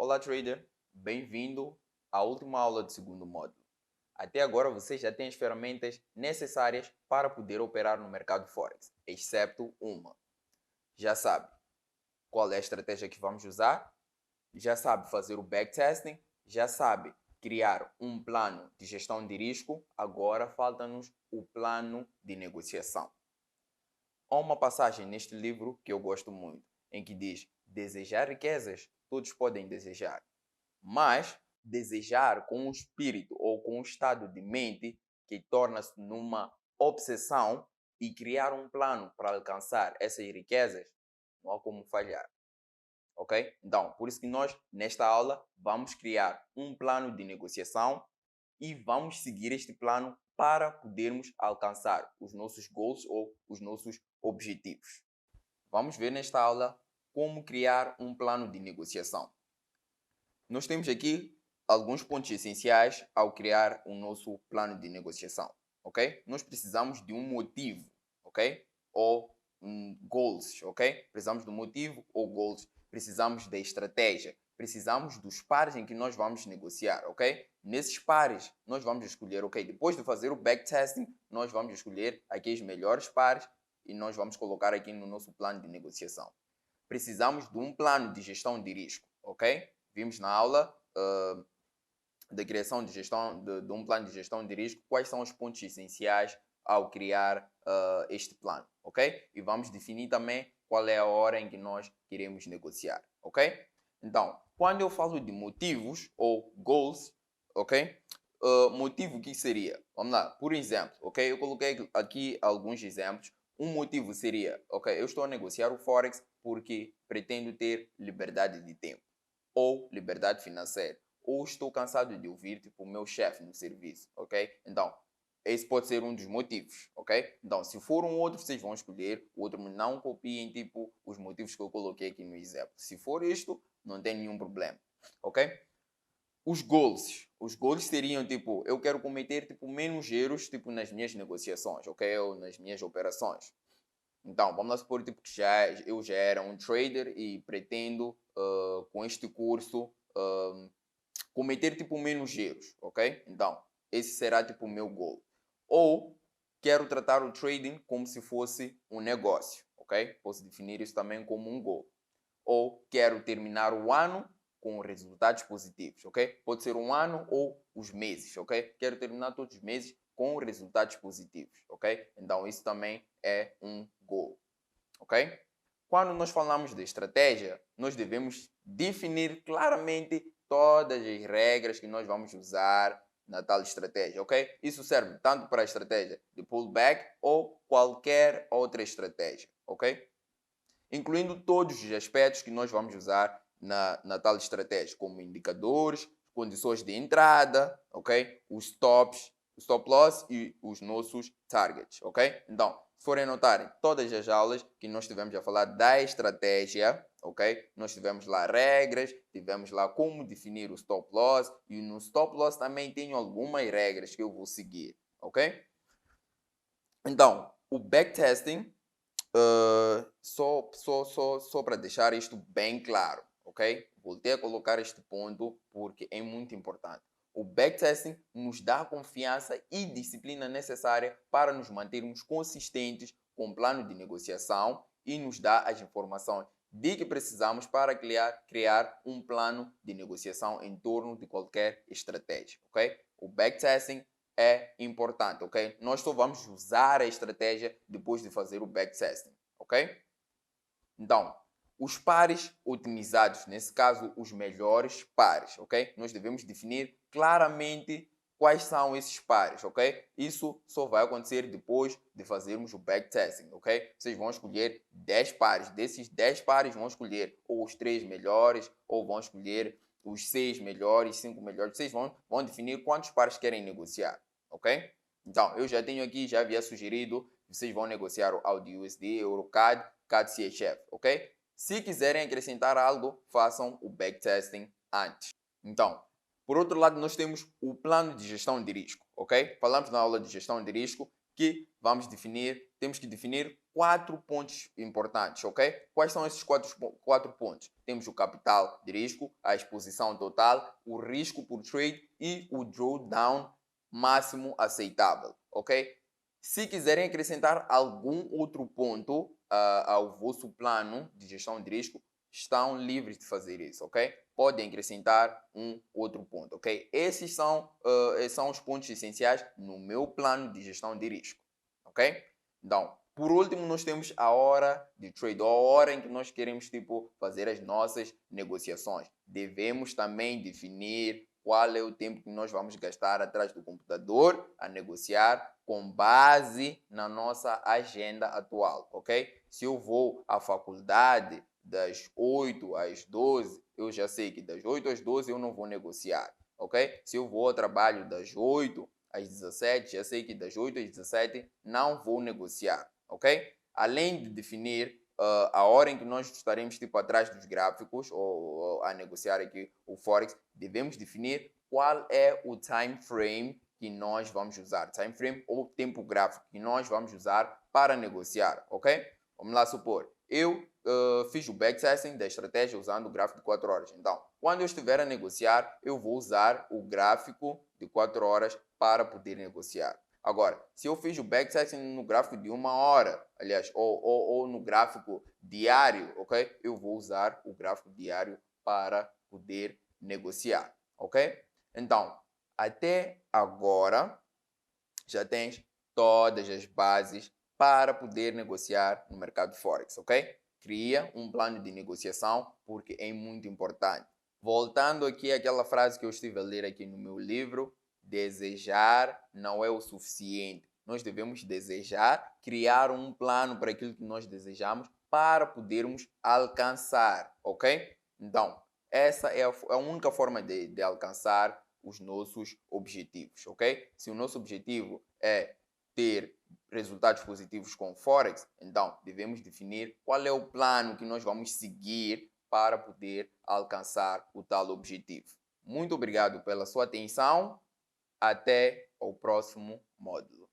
Olá, trader. Bem-vindo à última aula do segundo módulo. Até agora você já tem as ferramentas necessárias para poder operar no mercado Forex, exceto uma. Já sabe qual é a estratégia que vamos usar, já sabe fazer o backtesting, já sabe criar um plano de gestão de risco, agora falta-nos o plano de negociação. Há uma passagem neste livro que eu gosto muito, em que diz: desejar riquezas, todos podem desejar. Mas desejar com um espírito ou com um estado de mente que torna-se numa obsessão e criar um plano para alcançar essas riquezas, não há como falhar. Ok? Então, por isso que nós, nesta aula, vamos criar um plano de negociação e vamos seguir este plano para podermos alcançar os nossos goals ou os nossos objetivos. Vamos ver nesta aula como criar um plano de negociação. Nós temos aqui alguns pontos essenciais ao criar o nosso plano de negociação, ok? Nós precisamos de um motivo, ok? Ou goals, ok? Precisamos do motivo ou goals. Precisamos da estratégia. Precisamos dos pares em que nós vamos negociar, ok? Nesses pares, nós vamos escolher, ok? Depois de fazer o backtesting, nós vamos escolher aqui os melhores pares e nós vamos colocar aqui no nosso plano de negociação. Precisamos de um plano de gestão de risco, ok? Vimos na aula da criação de gestão de um plano de gestão de risco, quais são os pontos essenciais ao criar este plano, ok? E vamos definir também qual é a hora em que nós queremos negociar, ok? Então, quando eu falo de motivos ou goals, ok? Motivo que seria? Vamos lá, por exemplo, ok? Eu coloquei aqui alguns exemplos. Um motivo seria, ok, eu estou a negociar o Forex porque pretendo ter liberdade de tempo ou liberdade financeira, ou estou cansado de ouvir tipo o meu chefe no serviço, ok? Então, esse pode ser um dos motivos, ok? Então, se for um outro, vocês vão escolher o outro, não copiem tipo os motivos que eu coloquei aqui no exemplo. Se for isto, não tem nenhum problema, ok? Os goals seriam tipo, eu quero cometer tipo menos erros tipo nas minhas negociações, ok? Ou nas minhas operações. Então, vamos lá supor tipo, que eu já era um trader e pretendo, com este curso, cometer tipo menos erros, ok? Então, esse será tipo o meu goal. Ou quero tratar o trading como se fosse um negócio, ok? Posso definir isso também como um goal. Ou quero terminar o ano com resultados positivos, ok? Pode ser um ano ou os meses, ok? Quero terminar todos os meses com resultados positivos, ok? Então, isso também é um goal, ok? Quando nós falamos de estratégia, nós devemos definir claramente todas as regras que nós vamos usar na tal estratégia, ok? Isso serve tanto para a estratégia de pullback ou qualquer outra estratégia, ok? Incluindo todos os aspectos que nós vamos usar na tal estratégia, como indicadores, condições de entrada, ok? Os stops, o stop loss e os nossos targets, ok? Então, se forem notarem, todas as aulas que nós tivemos a falar da estratégia, ok? Nós tivemos lá regras, tivemos lá como definir o stop loss e no stop loss também tenho algumas regras que eu vou seguir, ok? Então, o backtesting, só para deixar isto bem claro, ok? Voltei a colocar este ponto porque é muito importante. O backtesting nos dá a confiança e disciplina necessária para nos mantermos consistentes com o plano de negociação e nos dá as informações de que precisamos para criar um plano de negociação em torno de qualquer estratégia, ok? O backtesting é importante, ok? Nós só vamos usar a estratégia depois de fazer o backtesting, ok? Então, os pares otimizados, nesse caso, os melhores pares, ok? Nós devemos definir claramente quais são esses pares, ok? Isso só vai acontecer depois de fazermos o backtesting, ok? Vocês vão escolher 10 pares. Desses 10 pares, vão escolher ou os 3 melhores, ou vão escolher os 6 melhores, 5 melhores. Vocês vão definir quantos pares querem negociar, ok? Então, eu já tenho aqui, já havia sugerido, vocês vão negociar o AUD-USD, EuroCAD, CAD-CHF, ok? Se quiserem acrescentar algo, façam o backtesting antes. Então, por outro lado, nós temos o plano de gestão de risco, ok? Falamos na aula de gestão de risco que temos que definir quatro pontos importantes, ok? Quais são esses quatro pontos? Temos o capital de risco, a exposição total, o risco por trade e o drawdown máximo aceitável, ok? Se quiserem acrescentar algum outro ponto ao vosso plano de gestão de risco, estão livres de fazer isso, ok? Podem acrescentar um outro ponto, ok? Esses são os pontos essenciais no meu plano de gestão de risco, ok? Então, por último, nós temos a hora de trade, ou a hora em que nós queremos tipo, fazer as nossas negociações. Devemos também definir qual é o tempo que nós vamos gastar atrás do computador a negociar com base na nossa agenda atual, ok? Se eu vou à faculdade das 8 às 12, eu já sei que das 8 às 12 eu não vou negociar, ok? Se eu vou ao trabalho das 8 às 17, já sei que das 8 às 17 não vou negociar, ok? Além de definir a hora em que nós estaremos tipo atrás dos gráficos ou a negociar aqui o Forex, devemos definir qual é o time frame que nós vamos usar, time frame ou tempo gráfico que nós vamos usar para negociar, ok? Vamos lá supor, eu fiz o backtesting da estratégia usando o gráfico de 4 horas. Então, quando eu estiver a negociar, eu vou usar o gráfico de 4 horas para poder negociar. Agora, se eu fiz o backtesting no gráfico de 1 hora, aliás, ou no gráfico diário, ok? Eu vou usar o gráfico diário para poder negociar, ok? Então, até agora, já tens todas as bases para poder negociar no mercado Forex, ok? Cria um plano de negociação porque é muito importante. Voltando aqui àquela frase que eu estive a ler aqui no meu livro, desejar não é o suficiente. Nós devemos desejar, criar um plano para aquilo que nós desejamos para podermos alcançar, ok? Então, essa é a única forma de alcançar os nossos objetivos, ok? Se o nosso objetivo é ter resultados positivos com o Forex, então devemos definir qual é o plano que nós vamos seguir para poder alcançar o tal objetivo. Muito obrigado pela sua atenção. Até o próximo módulo.